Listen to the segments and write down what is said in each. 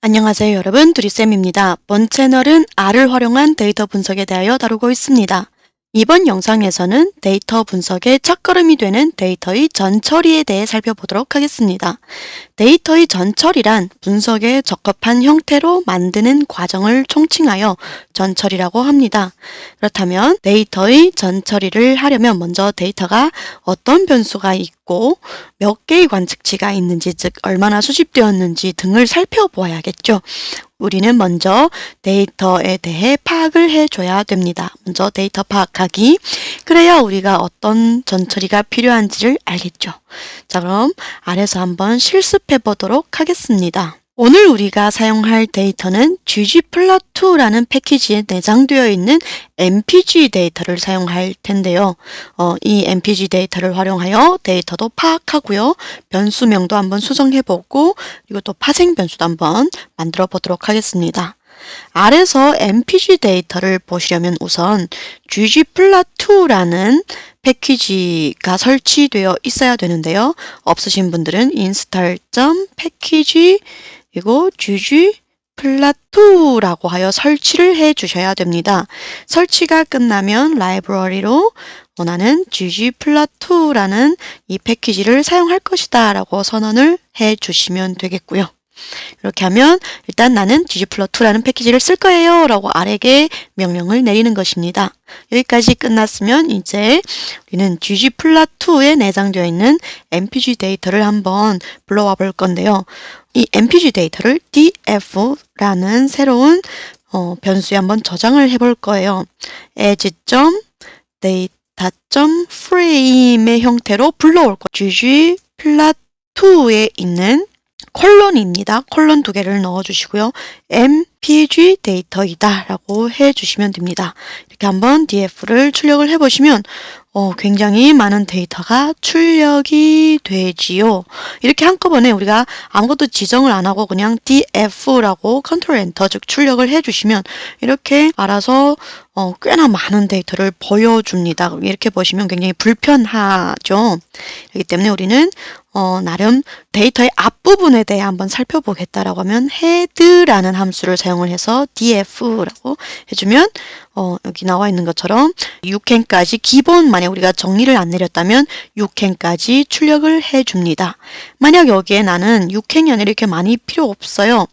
안녕하세요 여러분, 두리쌤입니다. 본 채널은 R을 활용한 데이터 분석에 대하여 다루고 있습니다. 이번 영상에서는 데이터 분석의 첫걸음이 되는 데이터의 전처리에 대해 살펴보도록 하겠습니다. 데이터의 전처리란 분석에 적합한 형태로 만드는 과정을 총칭하여 전처리라고 합니다. 그렇다면 데이터의 전처리를 하려면 먼저 데이터가 어떤 변수가 있고 몇 개의 관측치가 있는지, 즉 얼마나 수집되었는지 등을 살펴보아야겠죠. 우리는 먼저 데이터에 대해 파악을 해줘야 됩니다. 먼저 데이터 파악하기. 그래야 우리가 어떤 전처리가 필요한지를 알겠죠. 자, 그럼 아래서 한번 실습해 보도록 하겠습니다. 오늘 우리가 사용할 데이터는 ggplot2라는 패키지에 내장되어 있는 mpg 데이터를 사용할 텐데요. 이 mpg 데이터를 활용하여 데이터도 파악하고요. 변수명도 한번 수정해보고 그리고 또 파생 변수도 한번 만들어 보도록 하겠습니다. 아래서 mpg 데이터를 보시려면 우선 ggplot2라는 패키지가 설치되어 있어야 되는데요. 없으신 분들은 install.package 그리고 ggplot2라고 하여 설치를 해 주셔야 됩니다. 설치가 끝나면 라이브러리로 나는 ggplot2라는 이 패키지를 사용할 것이다 라고 선언을 해 주시면 되겠고요. 이렇게 하면 일단 나는 ggplot2라는 패키지를 쓸 거예요 라고 R에게 명령을 내리는 것입니다. 여기까지 끝났으면 이제 우리는 ggplot2에 내장되어 있는 mpg 데이터를 한번 불러와 볼 건데요. 이 mpg 데이터를 df라는 새로운 변수에 한번 저장을 해 볼 거예요. as.data.frame의 형태로 불러올 거예요. ggplot2에 있는 콜론입니다. 콜론 두 개를 넣어주시고요. mpg 데이터이다 라고 해주시면 됩니다. 이렇게 한번 df를 출력을 해보시면 굉장히 많은 데이터가 출력이 되지요. 이렇게 한꺼번에 우리가 아무것도 지정을 안 하고 그냥 df라고 컨트롤 엔터 즉 출력을 해주시면 이렇게 알아서 꽤나 많은 데이터를 보여줍니다. 이렇게 보시면 굉장히 불편하죠. 그렇기 때문에 우리는 나름 데이터의 앞부분에 대해 한번 살펴보겠다라고 하면 head라는 함수를 사용을 해서 df라고 해주면 여기 나와 있는 것처럼 6캔까지 기본 만약 우리가 정리를 안 내렸다면 6캔까지 출력을 해줍니다. 만약 여기에 나는 6캔이 아니라 이렇게 많이 필요 없어요.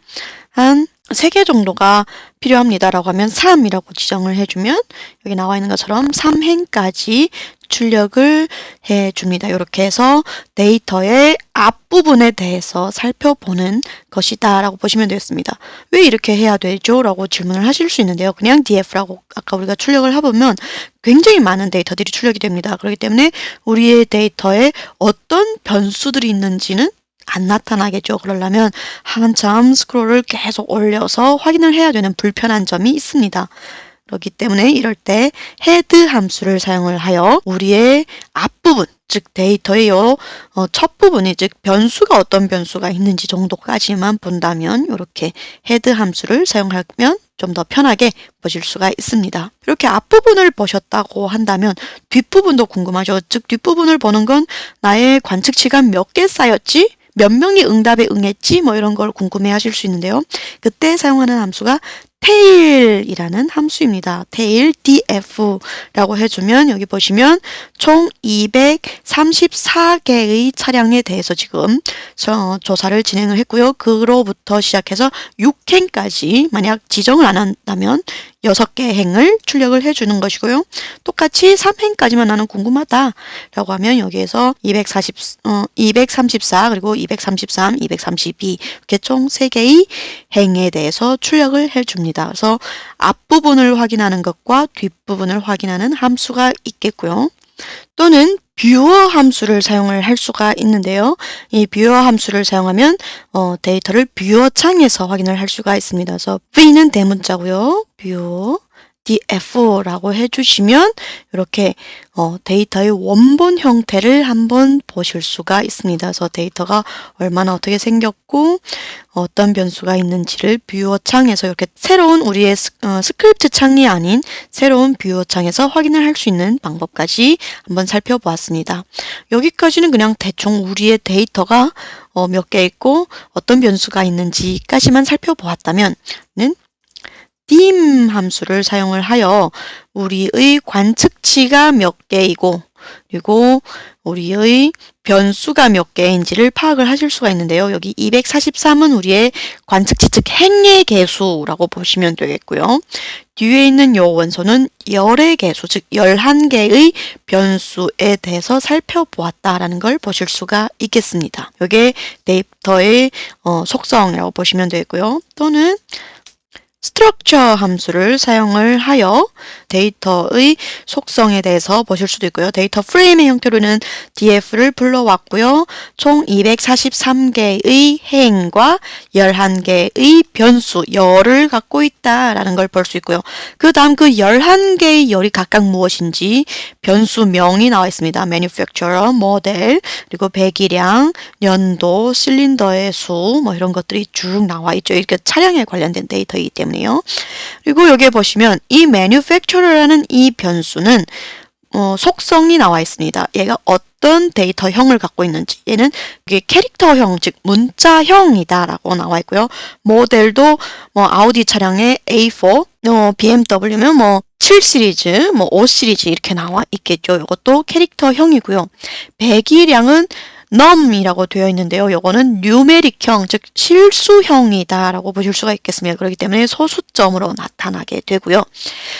한 3개 정도가 필요합니다 라고 하면 3이라고 지정을 해주면 여기 나와 있는 것처럼 3행까지 출력을 해줍니다. 이렇게 해서 데이터의 앞부분에 대해서 살펴보는 것이다 라고 보시면 되겠습니다. 왜 이렇게 해야 되죠? 라고 질문을 하실 수 있는데요. 그냥 df라고 아까 우리가 출력을 해보면 굉장히 많은 데이터들이 출력이 됩니다. 그렇기 때문에 우리의 데이터에 어떤 변수들이 있는지는 안 나타나겠죠. 그러려면 한참 스크롤을 계속 올려서 확인을 해야 되는 불편한 점이 있습니다. 그렇기 때문에 이럴 때 head 함수를 사용을 하여 우리의 앞부분, 즉 데이터의 첫 부분이 즉 변수가 어떤 변수가 있는지 정도까지만 본다면 이렇게 head 함수를 사용하면 좀 더 편하게 보실 수가 있습니다. 이렇게 앞부분을 보셨다고 한다면 뒷부분도 궁금하죠. 즉 뒷부분을 보는 건 나의 관측치가 몇 개 쌓였지? 몇 명이 응답에 응했지? 뭐 이런 걸 궁금해 하실 수 있는데요. 그때 사용하는 함수가 tail이라는 함수입니다. tail df라고 해주면 여기 보시면 총 234개의 차량에 대해서 지금 조사를 진행을 했고요. 그로부터 시작해서 6행까지 만약 지정을 안 한다면 6개 행을 출력을 해주는 것이고요. 똑같이 3행까지만 나는 궁금하다 라고 하면 여기에서 234 그리고 233, 232 이렇게 총 3개의 행에 대해서 출력을 해줍니다. 그래서 앞부분을 확인하는 것과 뒷부분을 확인하는 함수가 있겠고요. 또는 뷰어 함수를 사용을 할 수가 있는데요. 이 뷰어 함수를 사용하면 데이터를 뷰어 창에서 확인을 할 수가 있습니다. 그래서 v는 대문자고요. 뷰어 df라고 해주시면 이렇게 데이터의 원본 형태를 한번 보실 수가 있습니다. 그래서 데이터가 얼마나 어떻게 생겼고 어떤 변수가 있는지를 뷰어 창에서 이렇게 새로운 우리의 스크립트 창이 아닌 새로운 뷰어 창에서 확인을 할 수 있는 방법까지 한번 살펴보았습니다. 여기까지는 그냥 대충 우리의 데이터가 몇 개 있고 어떤 변수가 있는지까지만 살펴보았다면 dim 함수를 사용을 하여 우리의 관측치가 몇 개이고 그리고 우리의 변수가 몇 개인지를 파악을 하실 수가 있는데요. 여기 243은 우리의 관측치 즉 행의 개수라고 보시면 되겠고요. 뒤에 있는 요 원소는 열의 개수 즉 11개의 변수에 대해서 살펴보았다라는 걸 보실 수가 있겠습니다. 이게 데이터의 속성이라고 보시면 되고요. 또는 structure 함수를 사용을 하여 데이터의 속성에 대해서 보실 수도 있고요. 데이터 프레임의 형태로는 df를 불러왔고요. 총 243개의 행과 11개의 변수, 열을 갖고 있다라는 걸 볼 수 있고요. 그 다음 그 11개의 열이 각각 무엇인지 변수명이 나와 있습니다. manufacturer, 모델, 그리고 배기량, 연도, 실린더의 수, 뭐 이런 것들이 쭉 나와 있죠. 이렇게 차량에 관련된 데이터이기 때문에. 그리고 여기에 보시면 이 manufacturer라는 이 변수는 속성이 나와 있습니다. 얘가 어떤 데이터형을 갖고 있는지 얘는 이게 캐릭터형 즉 문자형이다 라고 나와 있고요. 모델도 아우디 차량의 A4 BMW면 7 시리즈, 5 시리즈 이렇게 나와 있겠죠. 이것도 캐릭터형이고요. 배기량은 num이라고 되어 있는데요. 이거는 뉴메릭형, 즉 실수형이다 라고 보실 수가 있겠습니다. 그렇기 때문에 소수점으로 나타나게 되고요.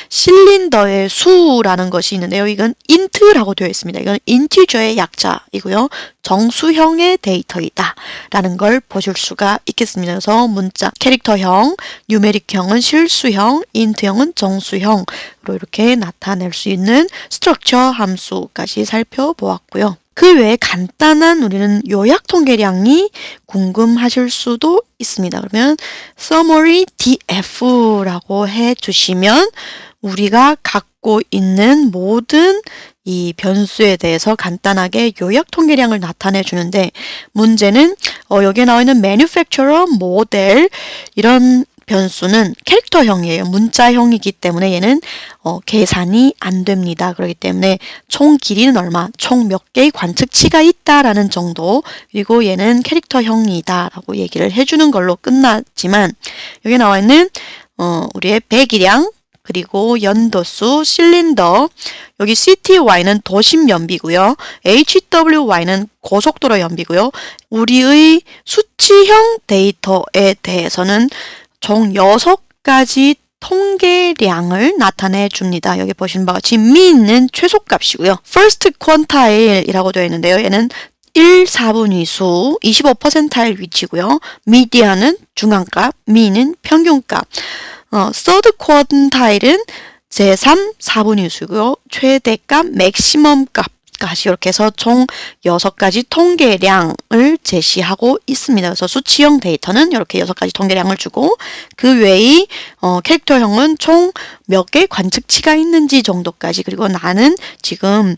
실린더의 수라는 것이 있는데요. 이건 int라고 되어 있습니다. 이건 인티저의 약자이고요. 정수형의 데이터이다 라는 걸 보실 수가 있겠습니다. 그래서 문자, 캐릭터형, 뉴메릭형은 실수형, int형은 정수형으로 이렇게 나타낼 수 있는 structure 함수까지 살펴보았고요. 그 외에 간단한 우리는 요약 통계량이 궁금하실 수도 있습니다. 그러면 summary df라고 해주시면 우리가 갖고 있는 모든 이 변수에 대해서 간단하게 요약 통계량을 나타내 주는데 문제는 여기에 나와 있는 manufacturer, 모델 이런 변수는 캐릭터형이에요. 문자형이기 때문에 얘는 계산이 안 됩니다. 그렇기 때문에 총 길이는 얼마, 총 몇 개의 관측치가 있다라는 정도, 그리고 얘는 캐릭터형이다 라고 얘기를 해주는 걸로 끝났지만 여기 나와 있는 우리의 배기량, 그리고 연도수, 실린더, 여기 CTY는 도심 연비고요. HWY는 고속도로 연비고요. 우리의 수치형 데이터에 대해서는 총 6가지 통계량을 나타내 줍니다. 여기 보시는 바와 같이 mean은 최소값이고요. first quintile이라고 되어 있는데요. 얘는 1, 4분위수, 25%일 위치고요. median은 중앙값, mean은 평균값. third quintile은 제3, 4분위수고요. 최대값, 맥시멈값. 까지 이렇게 해서 총 6가지 통계량을 제시하고 있습니다. 그래서 수치형 데이터는 이렇게 6가지 통계량을 주고 그 외의 캐릭터형은 총 몇 개의 관측치가 있는지 정도까지, 그리고 나는 지금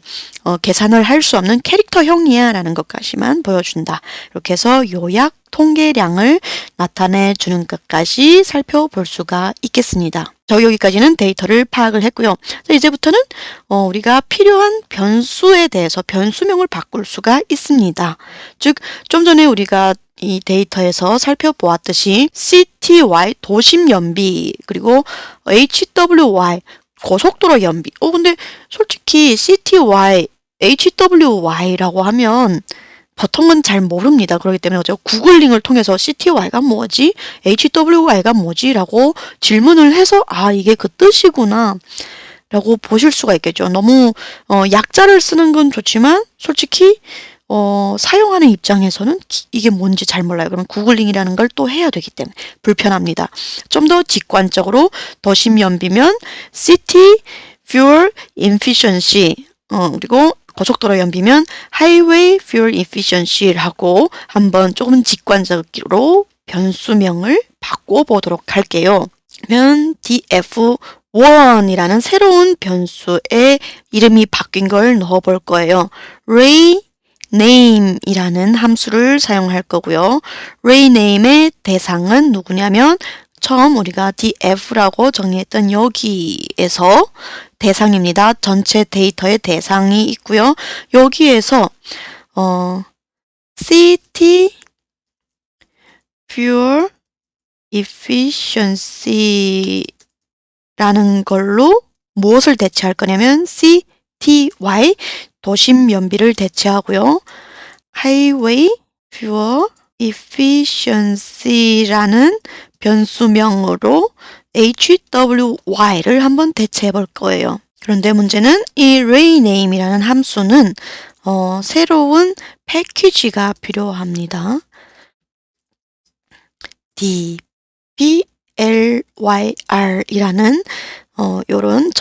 계산을 할 수 없는 캐릭터형이야 라는 것까지만 보여준다. 이렇게 해서 요약 통계량을 나타내 주는 것까지 살펴볼 수가 있겠습니다. 여기까지는 데이터를 파악을 했고요. 이제부터는 우리가 필요한 변수에 대해서 변수명을 바꿀 수가 있습니다. 즉, 좀 전에 우리가 이 데이터에서 살펴보았듯이 CTY, 도심 연비, 그리고 HWY, 고속도로 연비. 근데 솔직히 CTY, HWY라고 하면 보통은 잘 모릅니다. 그렇기 때문에 어제 구글링을 통해서 CTY가 뭐지? HWY가 뭐지? 라고 질문을 해서 이게 그 뜻이구나 라고 보실 수가 있겠죠. 너무 약자를 쓰는 건 좋지만 솔직히 사용하는 입장에서는 이게 뭔지 잘 몰라요. 그럼 구글링이라는 걸 또 해야 되기 때문에 불편합니다. 좀 더 직관적으로 도심 연비면 City Fuel Efficiency, 그리고 고속도로 연비면 Highway Fuel Efficiency라고 한번 조금 직관적으로 변수명을 바꿔보도록 할게요. 그러면 df 1이라는 새로운 변수의 이름이 바뀐 걸 넣어 볼 거예요. ray name이라는 함수를 사용할 거고요. ray name의 대상은 누구냐면 처음 우리가 df라고 정의했던 여기에서 대상입니다. 전체 데이터의 대상이 있고요. 여기에서 CT fuel efficiency 라는 걸로 무엇을 대체할 거냐면 CTY 도심 연비를 대체하고요. Highway Fuel Efficiency라는 변수명으로 HWY를 한번 대체해 볼 거예요. 그런데 문제는 이 RayName이라는 함수는 새로운 패키지가 필요합니다. DPLYR이라는 요런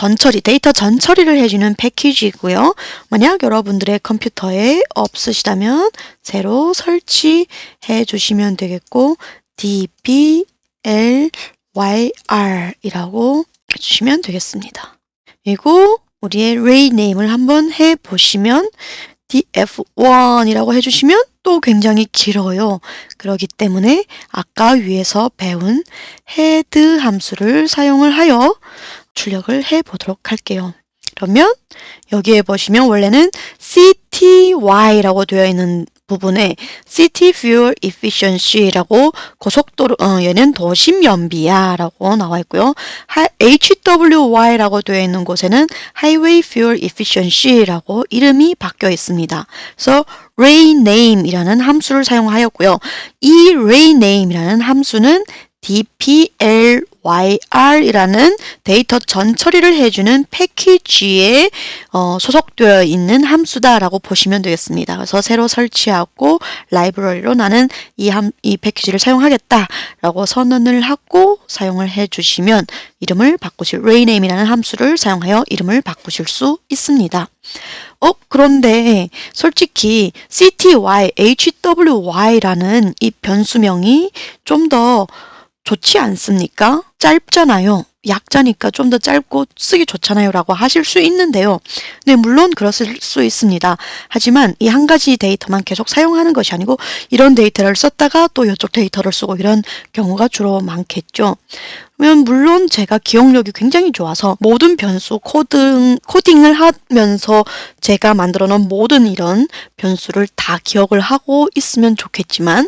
데이터 전처리를 해주는 패키지고요. 만약 여러분들의 컴퓨터에 없으시다면 새로 설치해 주시면 되겠고 DPLYR이라고 해주시면 되겠습니다. 그리고 우리의 RayName을 한번 해보시면 df1이라고 해주시면 또 굉장히 길어요. 그렇기 때문에 아까 위에서 배운 head 함수를 사용을 하여 출력을 해보도록 할게요. 그러면 여기에 보시면 원래는 CTY라고 되어 있는 부분에 City Fuel Efficiency라고 고속도로 얘는 도심 연비야 라고 나와 있고요. HWY라고 되어 있는 곳에는 Highway Fuel Efficiency라고 이름이 바뀌어 있습니다. 그래서 RayName이라는 함수를 사용하였고요. 이 RayName이라는 함수는 DPLYR이라는 데이터 전처리를 해주는 패키지에 소속되어 있는 함수다라고 보시면 되겠습니다. 그래서 새로 설치하고 라이브러리로 나는 이 패키지를 사용하겠다라고 선언을 하고 사용을 해주시면 이름을 바꾸실 RayName이라는 함수를 사용하여 이름을 바꾸실 수 있습니다. 그런데 솔직히 CTY, HWY라는 이 변수명이 좀 더 좋지 않습니까? 짧잖아요. 약자니까 좀 더 짧고 쓰기 좋잖아요 라고 하실 수 있는데요. 네, 물론 그랬을 수 있습니다. 하지만 이 한 가지 데이터만 계속 사용하는 것이 아니고 이런 데이터를 썼다가 또 이쪽 데이터를 쓰고 이런 경우가 주로 많겠죠. 그러면 물론 제가 기억력이 굉장히 좋아서 모든 변수 코딩을 하면서 제가 만들어 놓은 모든 이런 변수를 다 기억을 하고 있으면 좋겠지만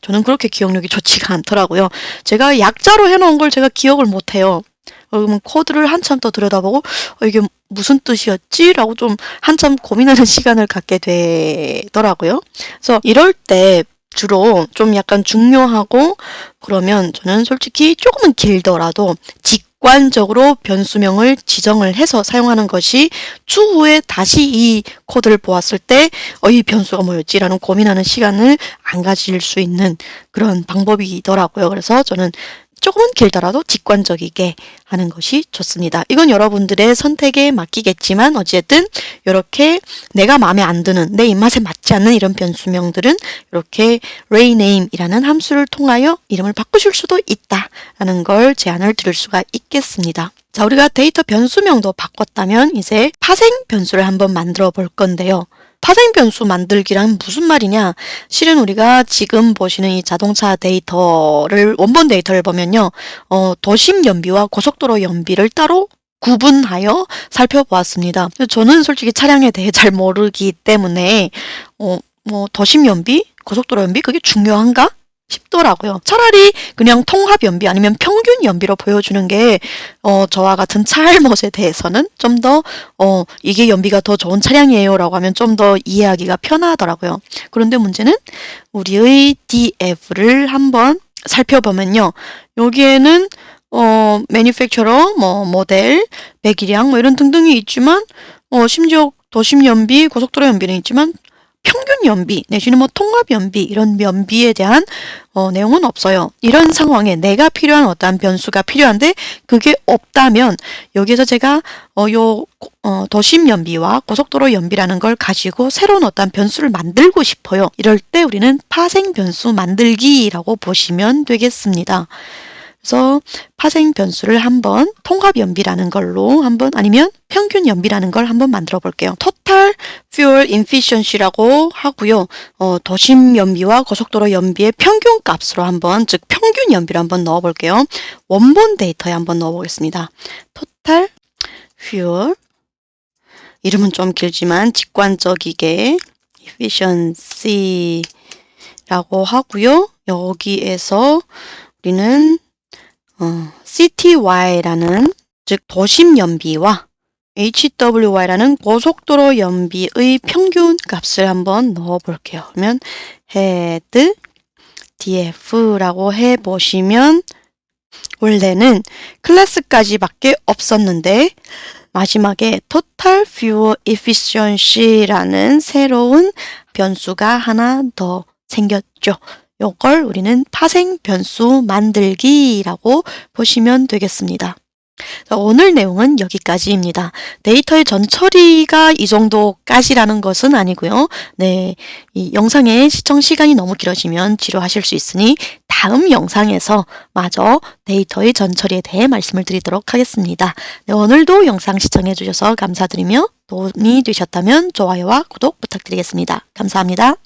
저는 그렇게 기억력이 좋지가 않더라고요. 제가 약자로 해놓은 걸 제가 기억을 못해요. 그러면 코드를 한참 더 들여다보고 이게 무슨 뜻이었지? 라고 좀 한참 고민하는 시간을 갖게 되더라고요. 그래서 이럴 때 주로 좀 약간 중요하고 그러면 저는 솔직히 조금은 길더라도 직관적으로 변수명을 지정을 해서 사용하는 것이 추후에 다시 이 코드를 보았을 때 이 변수가 뭐였지? 라는 고민하는 시간을 안 가질 수 있는 그런 방법이더라고요. 그래서 저는 조금은 길더라도 직관적이게 하는 것이 좋습니다. 이건 여러분들의 선택에 맡기겠지만 어쨌든 이렇게 내가 마음에 안 드는 내 입맛에 맞지 않는 이런 변수명들은 이렇게 RayName이라는 함수를 통하여 이름을 바꾸실 수도 있다라는 걸 제안을 드릴 수가 있겠습니다. 자, 우리가 데이터 변수명도 바꿨다면 이제 파생 변수를 한번 만들어 볼 건데요. 파생 변수 만들기란 무슨 말이냐? 실은 우리가 지금 보시는 이 자동차 데이터를 원본 데이터를 보면요. 도심 연비와 고속도로 연비를 따로 구분하여 살펴보았습니다. 저는 솔직히 차량에 대해 잘 모르기 때문에 도심 연비, 고속도로 연비 그게 중요한가? 싶더라고요. 차라리 그냥 통합 연비 아니면 평균 연비로 보여주는 게 저와 같은 차알못에 대해서는 좀 더 이게 연비가 더 좋은 차량이에요 라고 하면 좀 더 이해하기가 편하더라고요. 그런데 문제는 우리의 DF를 한번 살펴보면요. 여기에는 manufacturer, 모델, 배기량 이런 등등이 있지만 심지어 도심 연비, 고속도로 연비는 있지만 평균 연비 내지는 통합 연비 이런 연비에 대한 내용은 없어요. 이런 상황에 내가 필요한 어떠한 변수가 필요한데 그게 없다면 여기에서 제가 도심 연비와 고속도로 연비라는 걸 가지고 새로운 어떠한 변수를 만들고 싶어요. 이럴 때 우리는 파생 변수 만들기라고 보시면 되겠습니다. 그래서 파생 변수를 한번 통합 연비라는 걸로 한번 아니면 평균 연비라는 걸 한번 만들어 볼게요. Total Fuel Efficiency라고 하고요. 도심 연비와 고속도로 연비의 평균 값으로 한번 즉 평균 연비를 한번 넣어 볼게요. 원본 데이터에 한번 넣어 보겠습니다. Total Fuel 이름은 좀 길지만 직관적이게 Efficiency라고 하고요. 여기에서 우리는 CTY라는 즉 도심 연비와 HWY라는 고속도로 연비의 평균 값을 한번 넣어 볼게요. 그러면 head df라고 해 보시면 원래는 클래스까지밖에 없었는데 마지막에 Total Fuel Efficiency라는 새로운 변수가 하나 더 생겼죠. 요걸 우리는 파생 변수 만들기라고 보시면 되겠습니다. 자, 오늘 내용은 여기까지입니다. 데이터의 전처리가 이 정도까지라는 것은 아니고요. 네, 이 영상의 시청 시간이 너무 길어지면 지루하실 수 있으니 다음 영상에서 마저 데이터의 전처리에 대해 말씀을 드리도록 하겠습니다. 네, 오늘도 영상 시청해 주셔서 감사드리며 도움이 되셨다면 좋아요와 구독 부탁드리겠습니다. 감사합니다.